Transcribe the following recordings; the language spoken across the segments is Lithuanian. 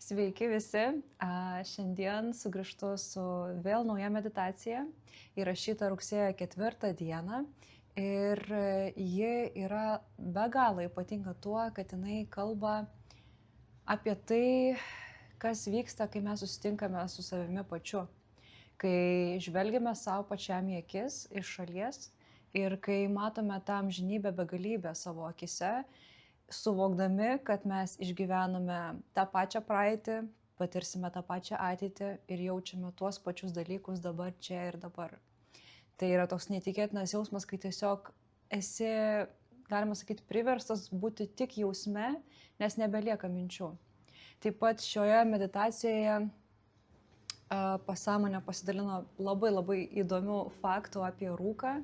Sveiki visi. Šiandien sugrįžtu su vėl nauja meditacija, įrašyta rugsėjo 4 dieną. Ir ji yra be galo ypatinga tuo, kad jinai kalba apie tai, kas vyksta, kai mes susitinkame su savimi pačiu. Kai žvelgiame savo pačiam į akis iš šalies ir kai matome tą amžinybę begalybę savo akise, suvokdami, kad mes išgyvename tą pačią praeitį, patirsime tą pačią ateitį ir jaučiame tuos pačius dalykus dabar, čia ir dabar. Tai yra toks neįtikėtinas jausmas, kai tiesiog esi, galima sakyti, priverstas būti tik jausme, nes nebelieka minčių. Taip pat šioje meditacijoje pasąmonė pasidalino labai įdomių faktų apie rūką,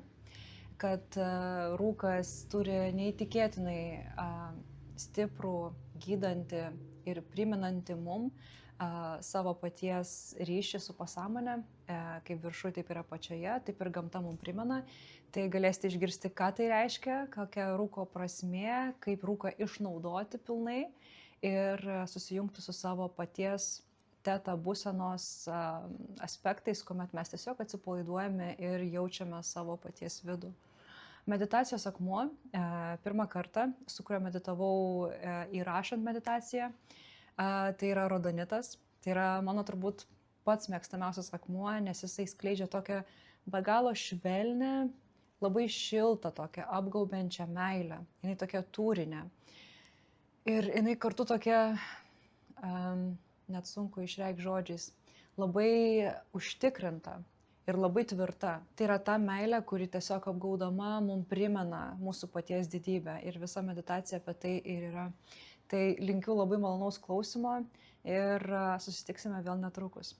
kad rūkas turi neįtikėtinai stiprų, gydantį ir priminantį mum savo paties ryšį su pasąmonė, kaip viršuje, taip ir apačioje, taip ir gamta mum primena. Tai galėsite išgirsti, ką tai reiškia, kokia rūko prasmė, kaip rūką išnaudoti pilnai ir susijungti su savo paties teta būsenos aspektais, kuomet mes tiesiog atsipalaiduojame ir jaučiame savo paties vidų. Meditacijos akmuo, pirmą kartą, su kuriuo meditavau įrašant meditaciją, tai yra rodonitas. Tai yra mano turbūt pats mėgstamiausias akmuo, nes jisai skleidžia tokią be galo švelnę, labai šiltą, tokią apgaubiančią meilę. Jinai tokia tūrinė. Ir jinai kartu tokia, net sunku išreikšti žodžiais, labai užtikrinta ir labai tvirta. Tai yra ta meilė, kuri tiesiog apgaudama mums primena mūsų paties didybę. Ir visa meditacija apie tai ir yra. Tai linkiu labai malonaus klausimo ir susitiksime vėl netrukus.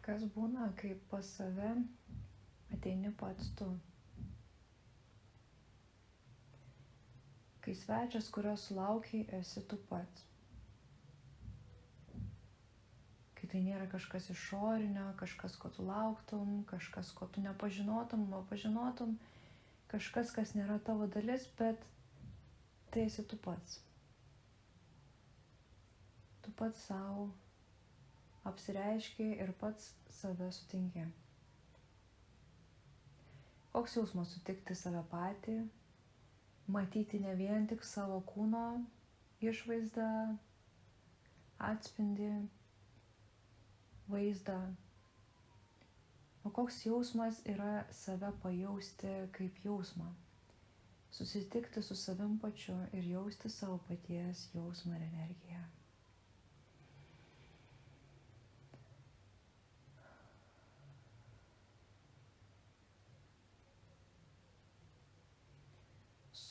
Kas būna, kai pas save ateini pats tu? Kai svečias, kurio sulaukiai, esi tu pats. Kai tai nėra kažkas išorinio, kažkas, ko tu lauktum, kažkas, ko tu nepažinotum, o pažinotum, kažkas, kas nėra tavo dalis, bet tai esi tu pats. Tu pats savo apsireiški ir pats save sutinki. Koks jausmas sutikti save patį, matyti ne vien tik savo kūno išvaizdą, atspindį, vaizdą. O koks jausmas yra save pajausti kaip jausmą. Susitikti su savim pačiu ir jausti savo paties jausmą ir energiją.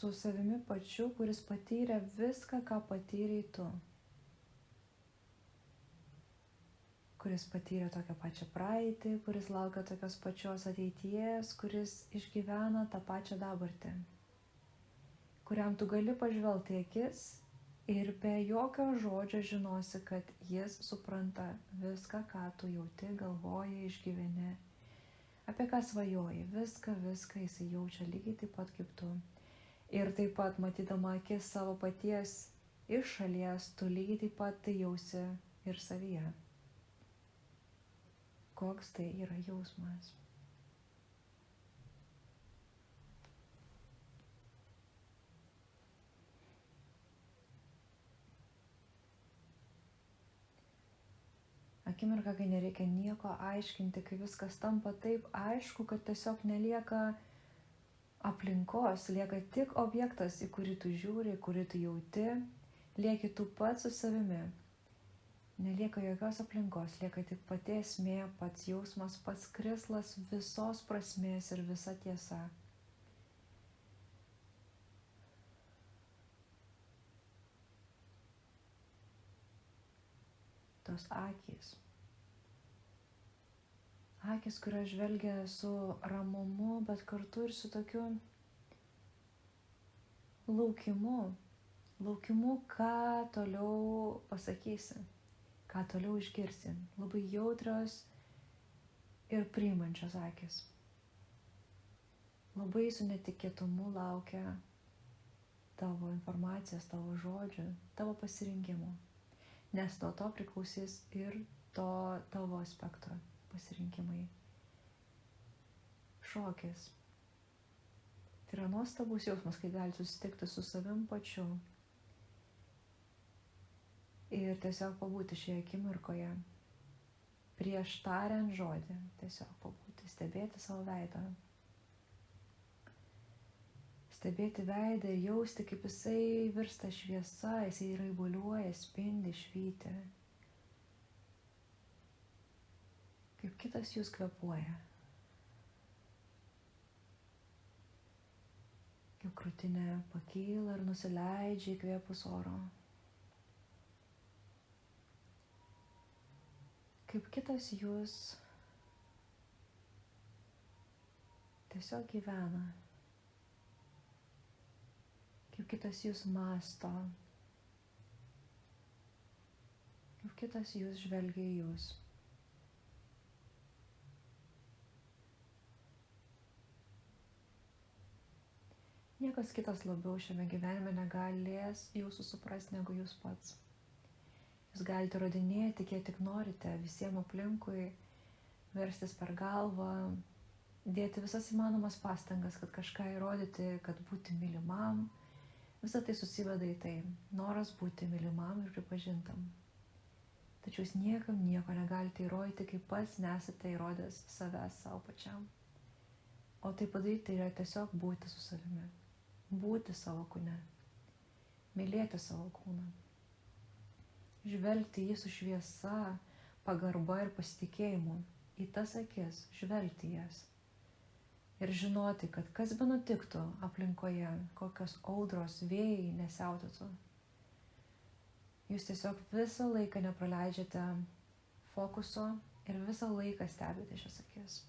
Su savimi pačiu, kuris patyrė viską, ką patyrei tu. Kuris patyrė tokią pačią praeitį, kuris laukia tokios pačios ateities, kuris išgyvena tą pačią dabartį. Kuriam tu gali pažvelgti į akis ir be jokio žodžio žinosi, kad jis supranta viską, ką tu jauti, galvoji, išgyveni, apie ką svajoji, viską jis jaučia lygiai taip pat kaip tu. Ir taip pat matydama akis savo paties iš šalies, tu lygiai taip pat tai jausi ir savyje. Koks tai yra jausmas. Akimirka, kai nereikia nieko aiškinti, kai viskas tampa taip aišku, kad tiesiog nelieka aplinkos, lieka tik objektas, į kurį tu žiūri, į kurį tu jauti, lieki tu pats su savimi. Nelieka jokios aplinkos, lieka tik pati esmė, pats jausmas, pats krislas visos prasmės ir visa tiesa. Tos akys. Akis, kurios žvelgia su ramumu, bet kartu ir su tokiu laukimu, ką toliau pasakysi, ką toliau išgirsi. Labai jautrios ir priimančios akis. Labai su netikėtumu laukia tavo informacijos, tavo žodžių, tavo pasirinkimų. Nes nuo to priklausys ir to tavo aspekto pasirinkimai. Šokis. Tai yra nuostabus jausmas, kai gali susitikti su savim pačiu ir tiesiog pabūti šioje akimirkoje. Prieš tariant žodį, tiesiog pabūti, stebėti savo veidą. Stebėti veidą ir jausti, kaip jisai virsta šviesa, jisai raibuliuoja, spindi, švyti. Kaip kitas jūs kvėpuoja. Kaip krūtinė pakyla ir nusileidžia įkvėpus oro. Kaip kitas jūs tiesiog gyvena. Kaip kitas jūs mąsto. Kaip kitas jūs žvelgia į jūs. Niekas kitas labiau šiame gyvenime negalės jūsų suprasti negu jūs pats. Jūs galite rodinėti, kiek tik norite, visiems aplinkui, verstis per galvą, dėti visas įmanomas pastangas, kad kažką įrodyti, kad būti mylimam. Visą tai susiveda į tai, noras būti mylimam ir pripažintam. Tačiau jūs niekam nieko negalite įrodyti, kai pats nesate įrodęs savęs savo pačiam. O tai padaryti tai yra tiesiog būti su savimi, būti savo kūne, mylėti savo kūną. Žvelgti jį su šviesa, pagarba ir pasitikėjimu, į tas akis, žvelgti jas. Ir žinoti, kad kas be nutiktų aplinkoje, kokios audros, vėjai nesiautėtų. Jūs tiesiog visą laiką nepraleidžiate fokuso ir visą laiką stebite šias akis.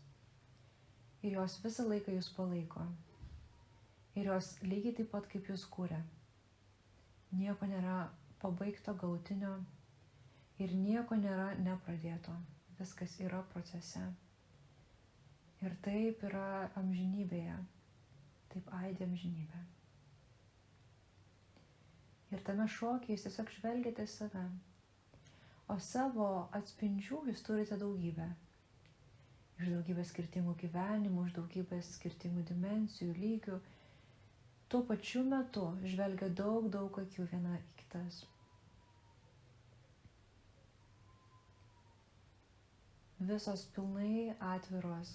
Ir jos visą laiką jūs palaiko. Ir jos lygiai taip pat kaip jūs kūrė. Nieko nėra pabaigto galutinio ir nieko nėra nepradėto. Viskas yra procese. Ir taip yra amžinybėje. Taip aidi amžinybė. Ir tame šokyje jūs tiesiog žvelgiate į save. O savo atspindžių jūs turite daugybę. Iš daugybės skirtingų gyvenimų, iš daugybės skirtingų dimensijų, lygių. Tuo pačiu metu žvelgia daug akių viena į kitas. Visos pilnai atviros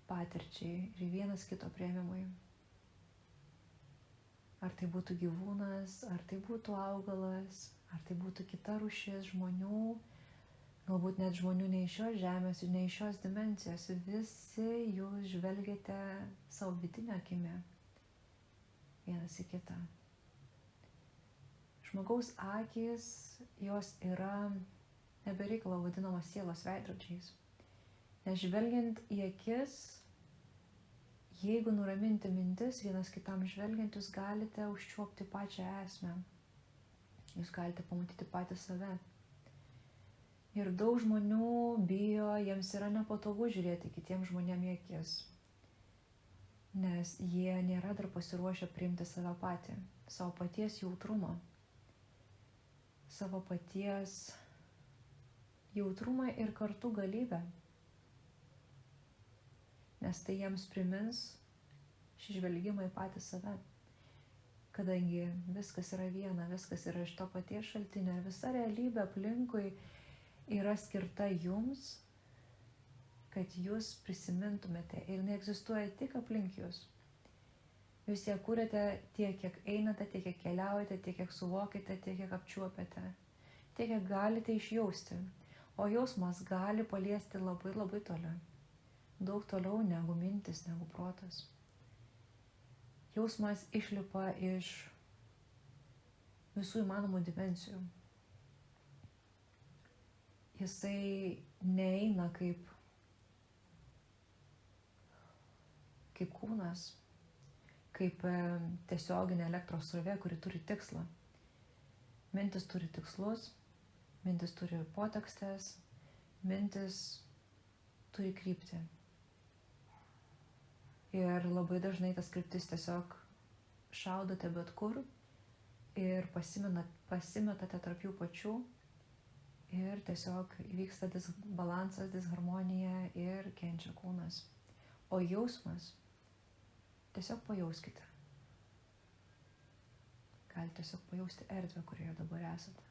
patirčiai ir vienas kito priėmimui. Ar tai būtų gyvūnas, ar tai būtų augalas, ar tai būtų kita rūšis žmonių, galbūt net žmonių ne iš šios žemės ir ne iš šios dimensijos. Visi jūs žvelgiate savo vidinę akimi vienas į kitą. Žmogaus akys, jos yra nebereikalo vadinamos sielos veidrodžiais. Nes žvelgiant į akis, jeigu nuraminti mintis vienas kitam žvelgiant, jūs galite užčiuopti pačią esmę. Jūs galite pamatyti patį save. Ir daug žmonių bijo, jiems yra nepatogu žiūrėti kitiems žmonėms į akis. Nes jie nėra dar pasiruošę priimti save patį, savo paties jautrumą, savo paties jautrumą ir kartu galybę. Nes tai jiems primins šį žvelgimą į patį save. Kadangi viskas yra viena, viskas yra iš to paties šaltinio ir visa realybė aplinkui yra skirta jums, kad jūs prisimintumėte ir neegzistuoja tik aplink jūs. Jūs ją kūrėte tiek, kiek einate, tiek, kiek keliaujate, tiek, kiek suvokite, tiek, kiek apčiuopiate, tiek, kiek galite išjausti. O jausmas gali paliesti labai toli. Daug toliau negu mintis, negu protas. Jausmas išlipa iš visų įmanomų dimensijų. Jisai neeina kaip kūnas, kaip tiesioginė elektros srovė, kuri turi tikslą. Mintis turi tikslus, mintis turi potekstes, mintis turi kryptį. Ir labai dažnai tas kryptis tiesiog šaudote bet kur ir pasimetate tarp jų pačių ir tiesiog vyksta disbalansas, disharmonija ir kenčia kūnas. O jausmas, tiesiog pajauskite. Galite tiesiog pajausti erdvę, kurioje dabar esate.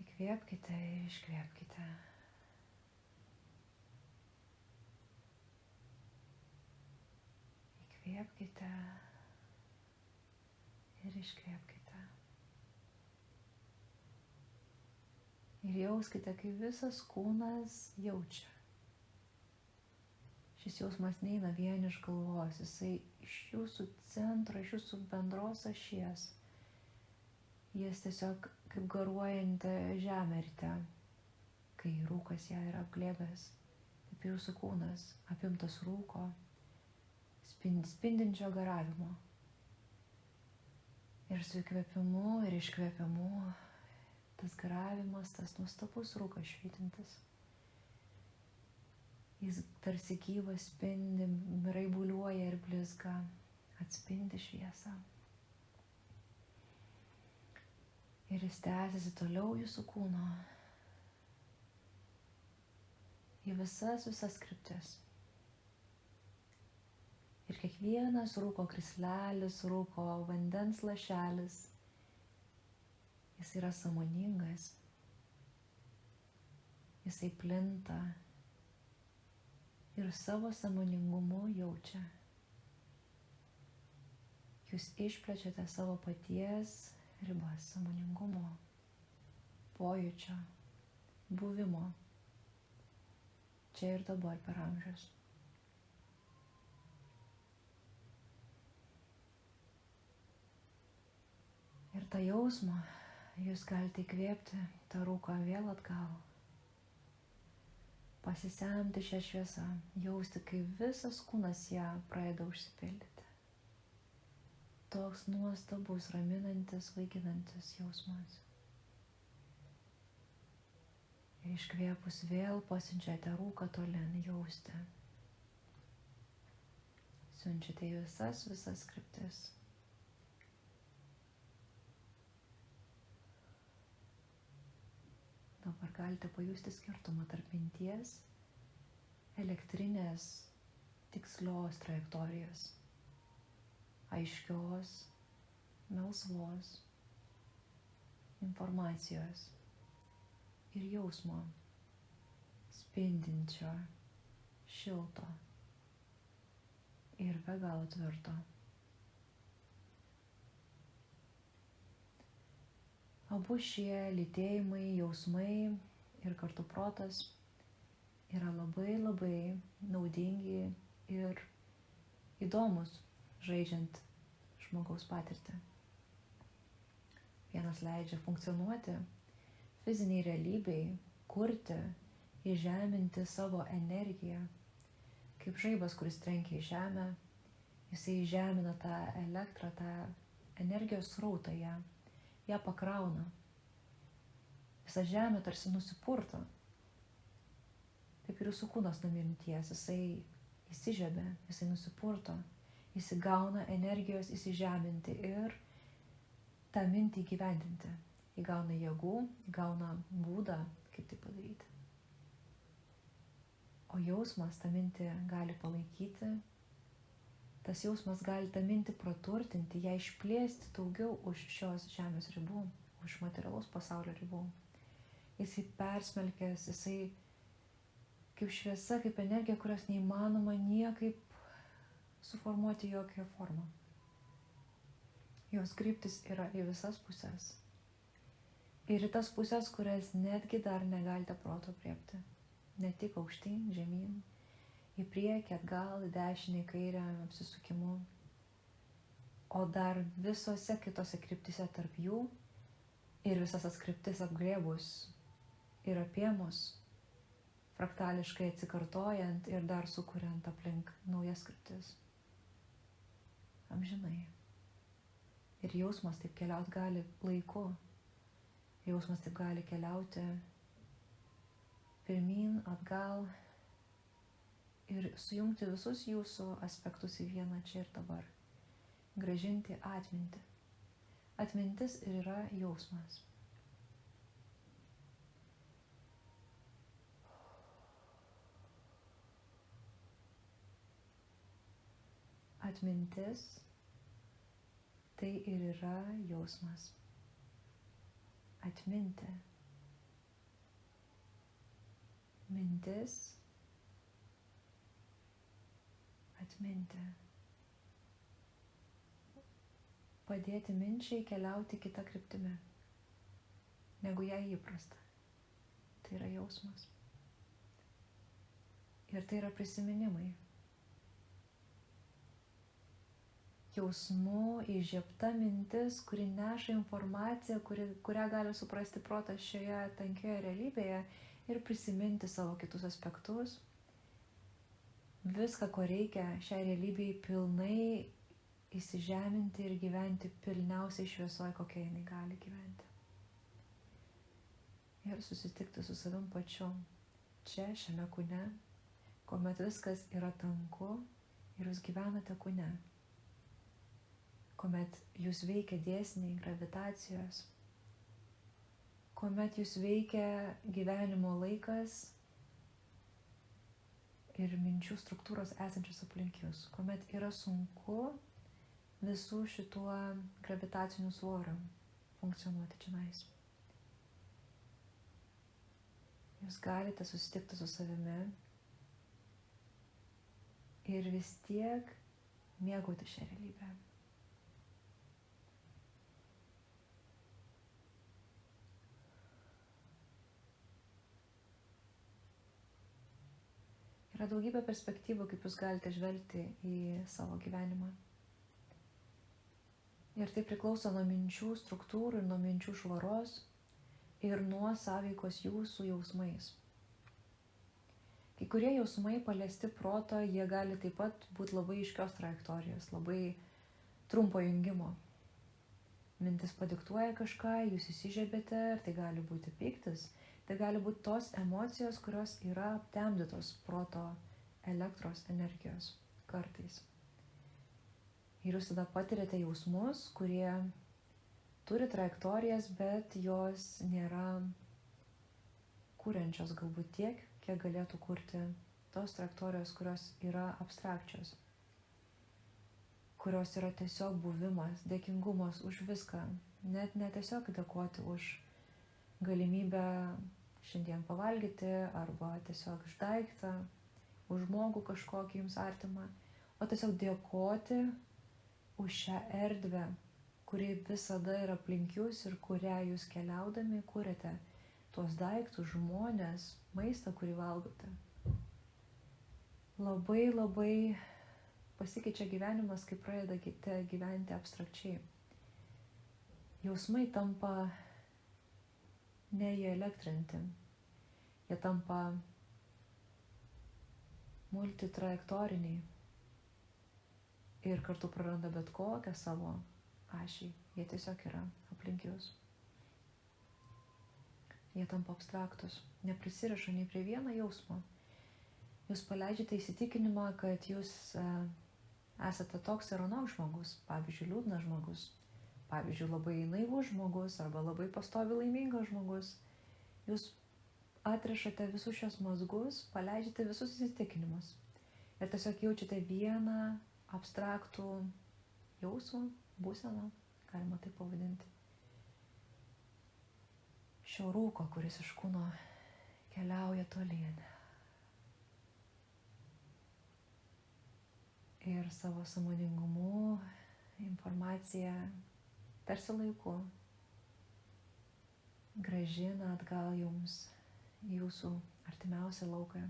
Įkvėpkite ir iškvėpkite. Įkvėpkite ir iškvėpkite. Ir jauskite, kaip visas kūnas jaučia. Šis jausmas neina vien iš galvos, jisai iš jūsų centro, iš jūsų bendros ašies. Jis tiesiog kaip garuojanti žemė ryte, kai rūkas ją yra apglėbęs. Taip jūsų kūnas apimtas rūko, spindinčio garavimo. Ir su įkvėpimu ir iškvėpimu tas garavimas, tas nuostabus rūkas švytintis. Jis tarsi gyvas spindi, raibuliuoja ir blizga, atspindi šviesą. Ir jis tęsiasi toliau jūsų kūno į visas kryptis. Ir kiekvienas rūko krislelis, rūko vandens lašelis, jis yra sąmoningas, jisai plinta ir savo sąmoningumu jaučia. Jūs išplečiate savo paties ribas sąmoningumo, pojūčio, buvimo, čia ir dabar per amžius. Ir tą jausmą jūs galite įkvėpti tą rūką vėl atgal. Pasisemti šią šviesą, jausti, kaip visas kūnas ją pradeda užsipildyti. Toks nuostabus, raminantis, vaikinantis jausmas. Ir iškvėpus vėl pasiunčiate rūką tolin jausti. Siunčiate į visas kryptis. Dabar galite pajusti skirtumą tarp minties, elektrinės, tikslios trajektorijos, aiškios, melsvos informacijos ir jausmo, spindinčio, šilto ir be galo tvirto. Abu šie lytėjimai, jausmai ir kartu protas yra labai naudingi ir įdomus, žaidžiant žmogaus patirtį. Vienas leidžia funkcionuoti fiziniai realybei, kurti, įžeminti savo energiją. Kaip žaibas, kuris trenkia į žemę, jisai įžemina tą elektrą, tą energijos srautą ją pakrauna. Visa žemė tarsi nusipurto. Taip ir jūsų kūnas nuo minties, jisai įsižiebia, jisai nusipurto, jis įgauna energijos įsižeminti ir tą mintį įgyvendinti. Įgauna jėgų, įgauna būdą, kaip tai padaryti. O jausmas tą mintį gali palaikyti, tas jausmas gali tą mintį praturtinti, ją išplėsti daugiau už šios žemės ribų, už materialaus pasaulio ribų. Jisai persmelkęs, jisai kaip šviesa, kaip energija, kurios neįmanoma niekaip suformuoti jokią formą. Jos kryptis yra į visas pusės. Ir į tas pusės, kurias netgi dar negalite proto priepti. Ne tik aukštyn, žemyn, į priekį, atgal, į dešinę, į kairę, apsisukimu. O dar visose kitose kryptise tarp jų ir visas tas kryptis apglėbus ir apėmus, fraktališkai atsikartojant ir dar sukuriant aplink naujas kryptis. Amžinai. Ir jausmas taip keliauti gali laiku. Jausmas taip gali keliauti pirmyn, atgal ir sujungti visus jūsų aspektus į vieną čia ir dabar. Grąžinti atmintį. Atmintis ir yra jausmas. Atmintis tai ir yra jausmas. Atminti. Mintis. Atminti. Padėti minčiai keliauti kitą kryptimį, negu jai įprasta. Tai yra jausmas. Ir tai yra prisiminimai. Jausmų įžiebta mintis, kuri neša informaciją, kurią gali suprasti protas šioje tankioje realybėje ir prisiminti savo kitus aspektus. Viską, ko reikia šiai realybėje pilnai įsižeminti ir gyventi pilniausiai šviesoje, kokia jinai gali gyventi. Ir susitikti su savim pačiu, čia, šiame kūne, kuomet viskas yra tanku ir jūs gyvenate kūne. Kuomet jūs veikia dėsniai gravitacijos, kuomet jūs veikia gyvenimo laikas ir minčių struktūros esančios aplink jūs, kuomet yra sunku visų šituo gravitaciniu svoriu funkcionuoti čionais. Jūs galite susitikti su savimi ir vis tiek mėgauti šią realybę. Yra daugybė perspektyvų, kaip jūs galite žvelgti į savo gyvenimą. Ir tai priklauso nuo minčių struktūrų ir nuo minčių švaros ir nuo sąveikos jūsų jausmais. Kai kurie jausmai paliesti proto, jie gali taip pat būti labai aiškios trajektorijos, labai trumpo jungimo. Mintis padiktuoja kažką, jūs įsižiebėte ir tai gali būti pyktis. Tai gali būti tos emocijos, kurios yra aptemdytos proto elektros energijos kartais. Ir jūs tada patiriate jausmus, kurie turi trajektorijas, bet jos nėra kuriančios galbūt tiek, kiek galėtų kurti tos trajektorijos, kurios yra abstrakčios, kurios yra tiesiog buvimas, dėkingumas už viską, net ne tiesiog dėkoti už galimybę šiandien pavalgyti arba tiesiog iš daiktą, už žmogų kažkokį jums artimą, o tiesiog dėkoti už šią erdvę, kuri visada yra aplink jūs ir kurią jūs keliaudami kuriate tuos daiktus, žmones, maistą, kurį valgote. Labai labai pasikeičia gyvenimas, kai pradedate gyventi abstrakčiai. Jausmai tampa neįelektrinti. Jie tampa multitrajektoriniai ir kartu praranda bet kokią savo ašį. Jie tiesiog yra aplink jūs. Jie tampa abstraktus, neprisiriša nei prie vieno jausmo. Jūs paleidžiate įsitikinimą, kad jūs esate toks ir anoks žmogus, pavyzdžiui, liūdnas žmogus, pavyzdžiui, labai naivus žmogus arba labai pastovi laimingas žmogus. Jūs atrišate visus šios mazgus, paleidžiate visus įsitikinimus ir tiesiog jaučiate vieną abstraktų jausmą, būseną, galima tai pavadinti. Šio rūko, kuris iš kūno keliauja tolyn. Ir savo sąmoningumu informaciją tarsi laiku grąžina atgal jums jūsų artimiausią lauką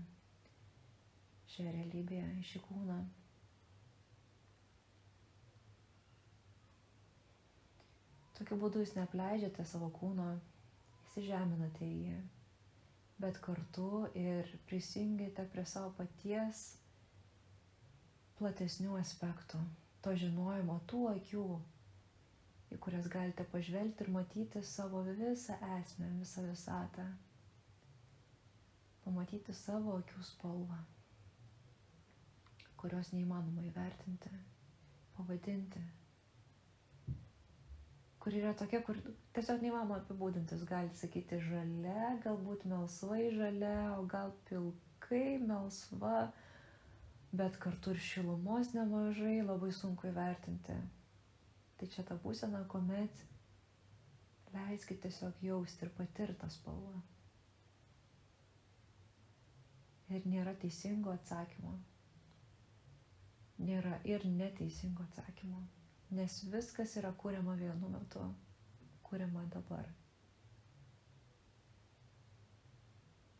šioje realybėje, šį kūną. Tokiu būdu jūs neapleidžiate savo kūno, įsižeminate į jį, bet kartu ir prisijungiate prie savo paties platesnių aspektų, to žinojimo, tų akių į kurias galite pažvelgti ir matyti savo visą esmę, visą visatą. Pamatyti savo akių spalvą, kurios neįmanoma įvertinti, pavadinti, kur yra tokia, kur tiesiog neįmanoma apibūdinti. Jūs galite sakyti žalia, galbūt melsvai žalia, o gal pilkai melsva, bet kartu ir šilumos nemažai, labai sunku įvertinti. Tai čia ta būsena, kuomet leiskit tiesiog jausti ir patirti tą spalvą. Ir nėra teisingo atsakymo. Nėra ir neteisingo atsakymo. Nes viskas yra kuriama vienu metu. Kuriama dabar.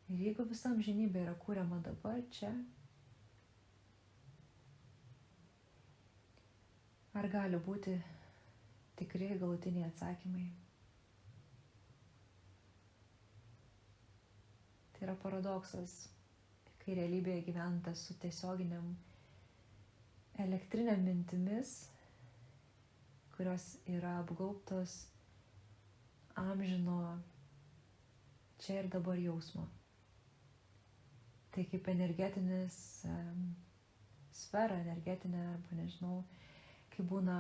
Ir jeigu visa amžinybė yra kuriama dabar, čia, ar gali būti tikri galutiniai atsakymai? Tai yra paradoksas, kai realybėje gyventas su tiesioginiam elektriniam mintimis, kurios yra apgaubtos amžino čia ir dabar jausmo. Tai kaip energetinis sfera, energetinė, arba nežinau, kai būna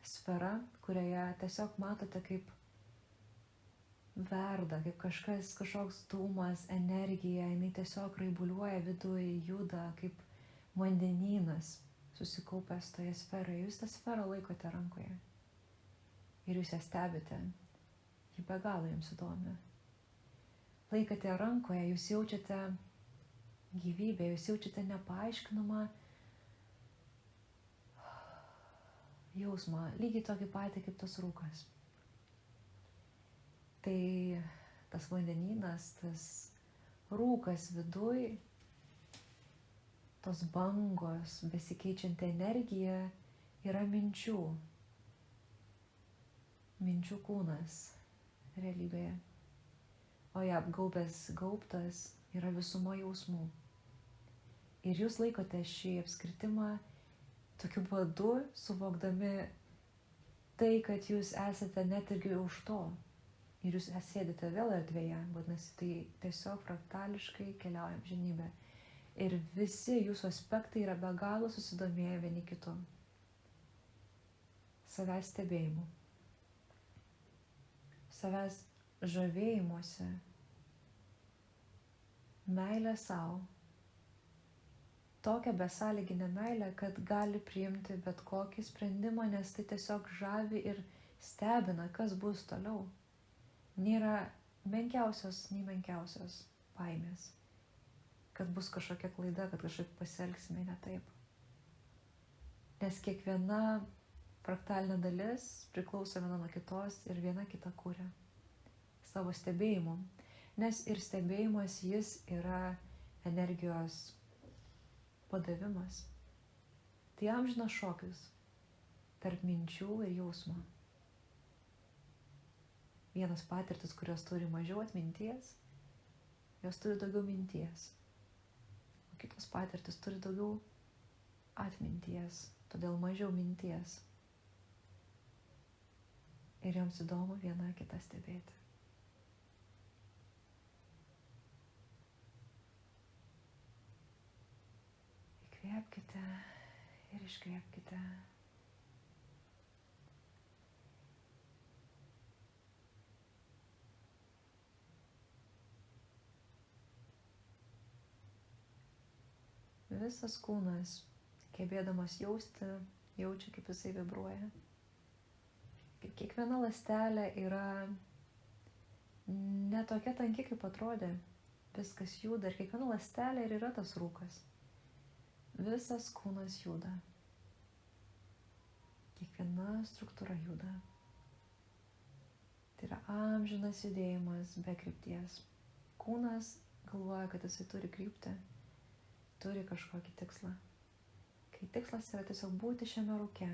sfera, kurioje tiesiog matote, kaip verda, kaip kažkoks dūmas, energija, jinai tiesiog raibuliuoja viduje, juda, kaip vandenynas susikaupęs toje sferoje. Jūs tą sferą laikote rankoje ir jūs ją stebite. Ji be galo jums įdomi. Laikote rankoje, jūs jaučiate gyvybę, jūs jaučiate nepaaiškinamą jausmą, lygiai tokį patį kaip tas rūkas. Tai tas vandenynas, tas rūkas viduj, tos bangos, besikeičianti energija yra minčių. Minčių kūnas realybėje. O ją gaubtas yra visumo jausmų. Ir jūs laikote šį apskritimą tokiu būdu, suvokdami tai, kad jūs esate net irgi už to. Ir jūs sėdite vėl erdvėje, vadinasi, tai tiesiog fraktališkai keliauja amžinybė. Ir visi jūsų aspektai yra be galo susidomėję vieni kitu. Savęs stebėjimu. Savęs žavėjimuose. Meilė savo. Tokią besąlyginę meilę, kad gali priimti bet kokį sprendimą, nes tai tiesiog žavi ir stebina, kas bus toliau. Nėra menkiausios baimės, kad bus kažkokia klaida, kad kažkaip pasielgsime ne taip. Nes kiekviena fraktalinė dalis priklauso viena nuo kitos ir viena kitą kuria savo stebėjimu. Nes ir stebėjimas jis yra energijos padavimas. Tai amžinas šokis tarp minčių ir jausmo. Vienas patirtis, kurios turi mažiau atminties, jos turi daugiau minties. O kitos patirtis turi daugiau atminties, todėl mažiau minties. Ir joms įdomu viena kitą stebėti. Įkvėpkite ir iškvėpkite. Visas kūnas, gebėdamas jausti, jaučia, kaip jisai vibruoja. Kaip kiekviena ląstelė yra ne tokia tanki, kaip atrodė. Viskas juda ir kiekviena ląstelė ir yra tas rūkas. Visas kūnas juda. Kiekviena struktūra juda. Tai yra amžinas judėjimas be krypties. Kūnas galvoja, kad jisai turi kryptį. Turi kažkokį tikslą. Kai tikslas yra tiesiog būti šiame rūke.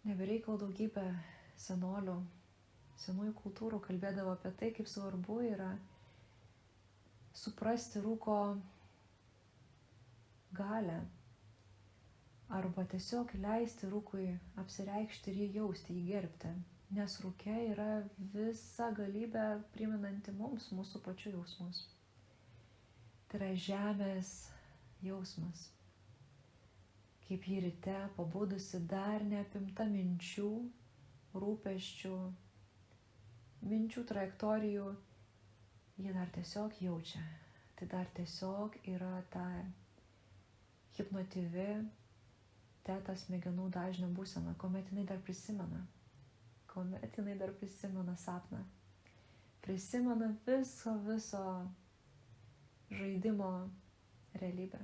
Nebereikalo daugybę senųjų kultūrų kalbėdavo apie tai, kaip svarbu yra suprasti rūko galią. arba tiesiog leisti rūkui apsireikšti ir jį jausti, jį gerbti. Nes rūke yra visa galybė priminanti mums mūsų pačių jausmus. Tai yra žemės jausmas. Kaip jį ryte pabudusi dar neapimta minčių, rūpesčių, minčių trajektorijų, jį dar tiesiog jaučia. Tai dar tiesiog yra ta hipnotyvi teta smegenų dažnio būsena, kuomet jinai dar prisimena. Kuomet jinai dar prisimena sapną. Prisimena viso žaidimo realybę,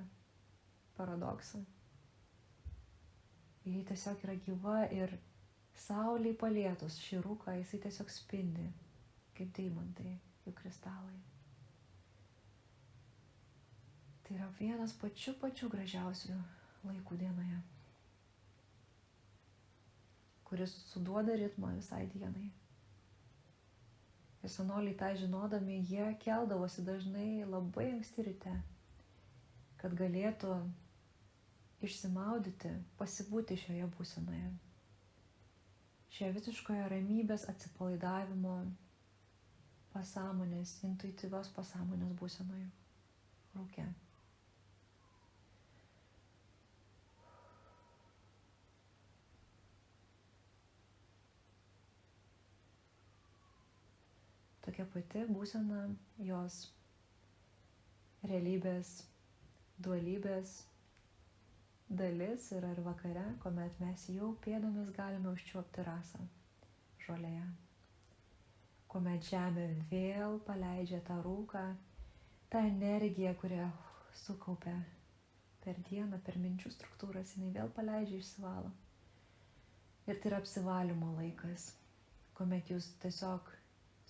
paradoksą. Ji tiesiog yra gyva ir saulei palietus šį rūką, jisai tiesiog spindi, kaip deimantai, kaip kristalai. Tai yra vienas pačių gražiausių laikų dienoje, kuris suduoda ritmą visai dienai. Ir senoliai tą žinodami, jie keldavosi dažnai labai anksti ryte, kad galėtų išsimaudyti, pasibūti šioje būsenoje. Šioje visiškoje ramybės, atsipalaidavimo, pasąmonės, intuityvios pasąmonės būsenoje, rūke. Tokia pati būsena jos realybės, dualybės dalis yra ir vakare, kuomet mes jau pėdomis galime užčiuopti rasą žolėje. Kuomet žemė vėl paleidžia tą rūką, tą energiją, kurią sukaupia per dieną, per minčių struktūras, jinai vėl paleidžia, išsivalo. Ir tai yra apsivalymo laikas, kuomet jūs tiesiog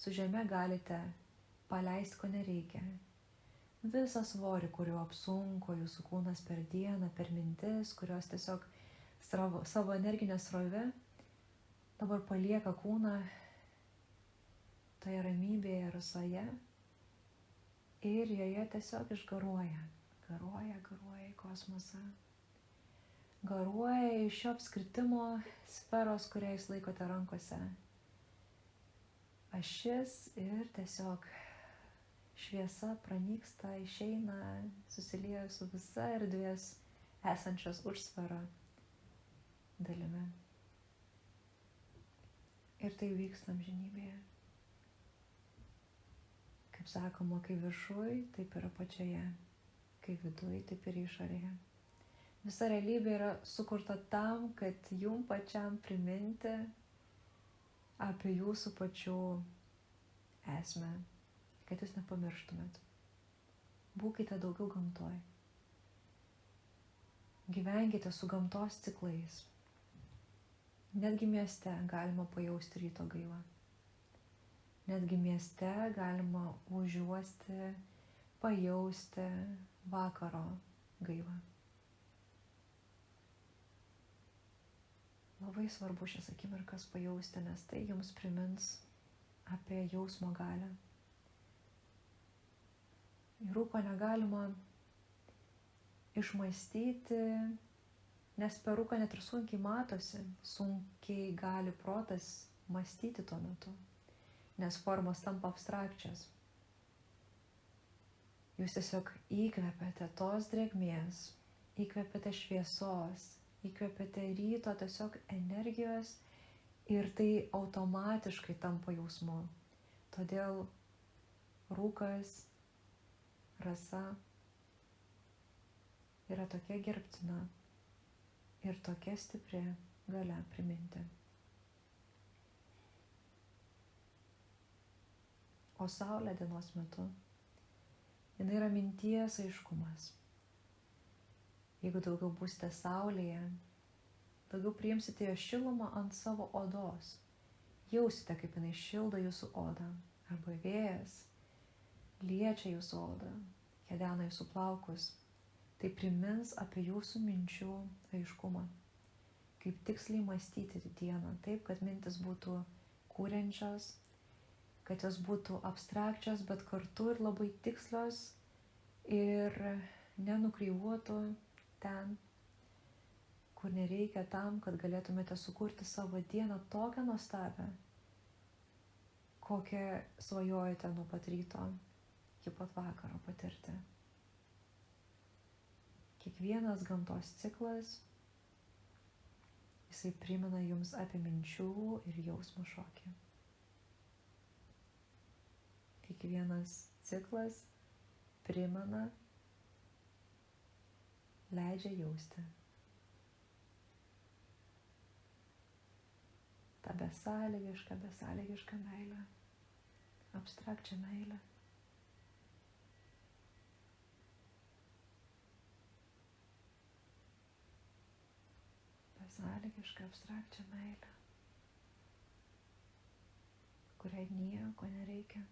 su žeme galite paleisti, ko nereikia. Visą svorį, kuriuo apsunko jūsų kūnas per dieną, per mintis, kurios tiesiog savo energinę srovę dabar palieka kūną toje ramybėje, rasoje ir joje tiesiog išgaruoja. Garuoja į kosmosą. Garuoja iš šio apskritimo sferos, kurią jūs laikote rankose. Ašis ir tiesiog šviesa pranyksta, išeina, susilieja su visa erdvės esančios už sferą dalimi. Ir tai vyksta amžinybėje. Kaip sakoma, kai viršuj, taip ir apačioje. Kai viduj, taip ir išorėje. Visa realybė yra sukurta tam, kad jum pačiam priminti apie jūsų pačių esmę, kad jūs nepamirštumėt. Būkite daugiau gamtoj. Gyvenkite su gamtos ciklais. Netgi mieste galima pajausti ryto gaivą. Netgi mieste galima užuosti, pajausti vakaro gaivą. Labai svarbu šias akimirkas pajausti, nes tai jums primins apie jausmo galią. Rūko negalima išmąstyti, nes per rūką net ir sunkiai matosi, sunkiai gali protas mąstyti tuo metu, nes formos tampa abstrakčios. Jūs tiesiog įkvepiate tos drėgmės, įkvepiate šviesos, įkvepiate ryto tiesiog energijos ir tai automatiškai tampa jausmu. Todėl rūkas, rasa yra tokia gerbtina ir tokia stipri galia priminti. O saulė dienos metu, jinai yra minties aiškumas. Jeigu daugiau būsite saulėje, daugiau priimsite jo šilumą ant savo odos. Jausite, kaip jinai šildo jūsų odą. Arba vėjas liečia jūsų odą, kedena jūsų plaukus. Tai primins apie jūsų minčių aiškumą. Kaip tiksliai mąstyti dieną, taip, kad mintis būtų kūrenčios, kad jos būtų abstrakčios, bet kartu ir labai tikslios ir nenukreivuotų ten, kur nereikia tam, kad galėtumėte sukurti savo dieną tokią nuostabią, kokią svajojate nuo pat ryto iki pat vakaro patirti. Kiekvienas gamtos ciklas, jisai primena jums apie minčių ir jausmų šokį. Kiekvienas ciklas primena, leidžia jausti tą besąlygišką meilę, abstrakčią meilę. Besąlygišką abstrakčią meilę, kuriai nieko nereikia.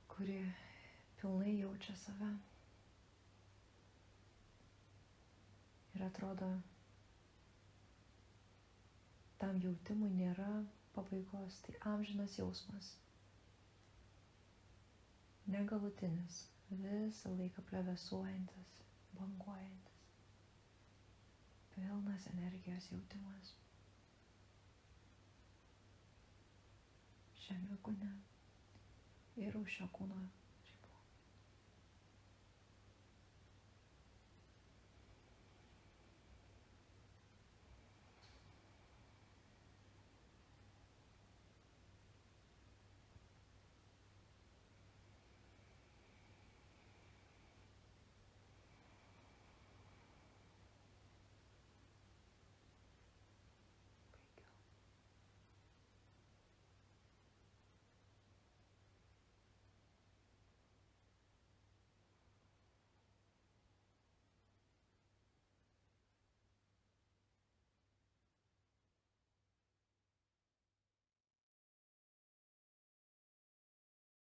Kuri pilnai jaučia save. Ir atrodo, tam jautimui nėra pabaigos, tai amžinas jausmas. Negalutinis, visą laiką plevėsuojantis, banguojantis. Pilnas energijos jautimas. Šiame kūne ir už šio kūno